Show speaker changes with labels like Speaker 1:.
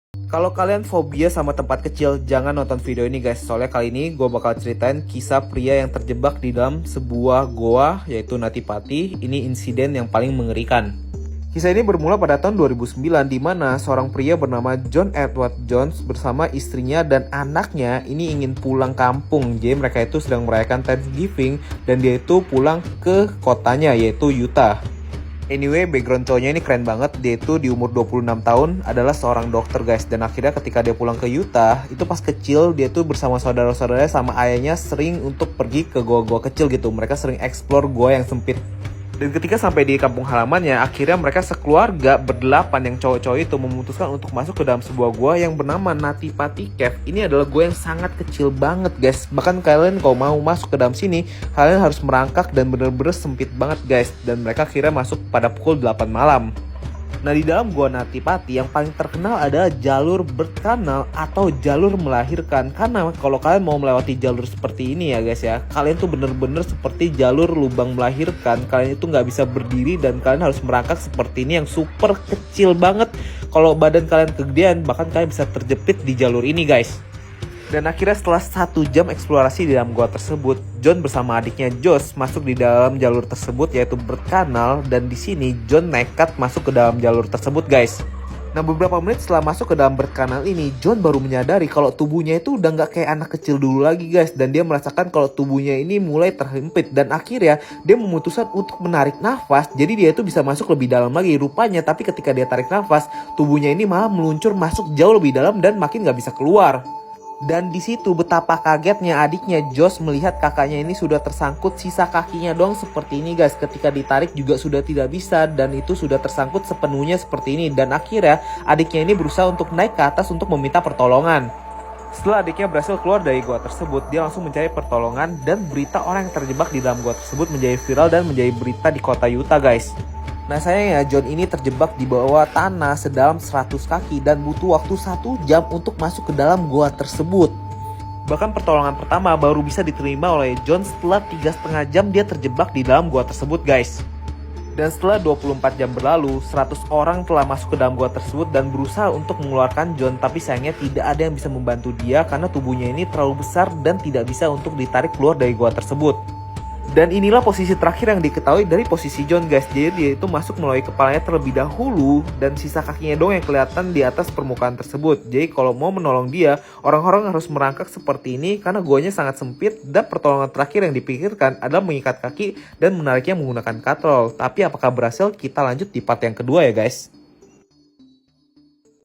Speaker 1: Kalau kalian fobia sama tempat kecil, jangan nonton video ini guys. Soalnya kali ini gue bakal ceritain kisah pria yang terjebak di dalam sebuah goa, yaitu Natipati. Ini insiden yang paling mengerikan. Kisah ini bermula pada tahun 2009 di mana seorang pria bernama John Edward Jones bersama istrinya dan anaknya ini ingin pulang kampung. Jadi mereka itu sedang merayakan Thanksgiving dan dia itu pulang ke kotanya yaitu Utah. Anyway, background cowoknya ini keren banget. Dia itu di umur 26 tahun adalah seorang dokter guys. Dan akhirnya ketika dia pulang ke Utah, itu pas kecil dia tuh bersama saudara-saudaranya sama ayahnya sering untuk pergi ke goa-goa kecil gitu. Mereka sering explore goa yang sempit. Dan ketika sampai di kampung halamannya, akhirnya mereka sekeluarga berdelapan yang cowok-cowok itu memutuskan untuk masuk ke dalam sebuah gua yang bernama Natipati Cave. Ini adalah gua yang sangat kecil banget guys. Bahkan kalian kalau mau masuk ke dalam sini, kalian harus merangkak dan bener-bener sempit banget guys. Dan mereka akhirnya masuk pada pukul 8 malam. Nah, di dalam gua Natipati yang paling terkenal adalah jalur birth canal atau jalur melahirkan. Karena kalau kalian mau melewati jalur seperti ini ya guys ya, kalian tuh bener-bener seperti jalur lubang melahirkan. Kalian itu nggak bisa berdiri dan kalian harus merangkak seperti ini yang super kecil banget. Kalau badan kalian kegedean, bahkan kalian bisa terjepit di jalur ini guys. Dan akhirnya setelah 1 jam eksplorasi di dalam gua tersebut, John bersama adiknya Josh masuk di dalam jalur tersebut yaitu berkanal. Dan di sini John nekat masuk ke dalam jalur tersebut guys. Nah, beberapa menit setelah masuk ke dalam berkanal ini, John baru menyadari kalau tubuhnya itu udah nggak kayak anak kecil dulu lagi guys. Dan dia merasakan kalau tubuhnya ini mulai terhimpit. Dan akhirnya dia memutuskan untuk menarik nafas. Jadi dia itu bisa masuk lebih dalam lagi rupanya. Tapi ketika dia tarik nafas, tubuhnya ini malah meluncur masuk jauh lebih dalam dan makin nggak bisa keluar. Dan di situ betapa kagetnya adiknya Josh melihat kakaknya ini sudah tersangkut sisa kakinya doang seperti ini guys. Ketika ditarik juga sudah tidak bisa dan itu sudah tersangkut sepenuhnya seperti ini. Dan akhirnya adiknya ini berusaha untuk naik ke atas untuk meminta pertolongan. Setelah adiknya berhasil keluar dari gua tersebut, dia langsung mencari pertolongan dan berita orang yang terjebak di dalam gua tersebut menjadi viral dan menjadi berita di kota Utah guys. Nah, sayangnya John ini terjebak di bawah tanah sedalam 100 kaki dan butuh waktu 1 jam untuk masuk ke dalam gua tersebut. Bahkan pertolongan pertama baru bisa diterima oleh John setelah 3,5 jam dia terjebak di dalam gua tersebut guys. Dan setelah 24 jam berlalu, 100 orang telah masuk ke dalam gua tersebut dan berusaha untuk mengeluarkan John. Tapi sayangnya tidak ada yang bisa membantu dia karena tubuhnya ini terlalu besar dan tidak bisa untuk ditarik keluar dari gua tersebut. Dan inilah posisi terakhir yang diketahui dari posisi John guys. Jadi dia itu masuk melalui kepalanya terlebih dahulu dan sisa kakinya dong yang kelihatan di atas permukaan tersebut. Jadi kalau mau menolong dia, orang-orang harus merangkak seperti ini karena guanya sangat sempit. Dan pertolongan terakhir yang dipikirkan adalah mengikat kaki dan menariknya menggunakan katrol. Tapi apakah berhasil? Kita lanjut di part yang kedua ya guys.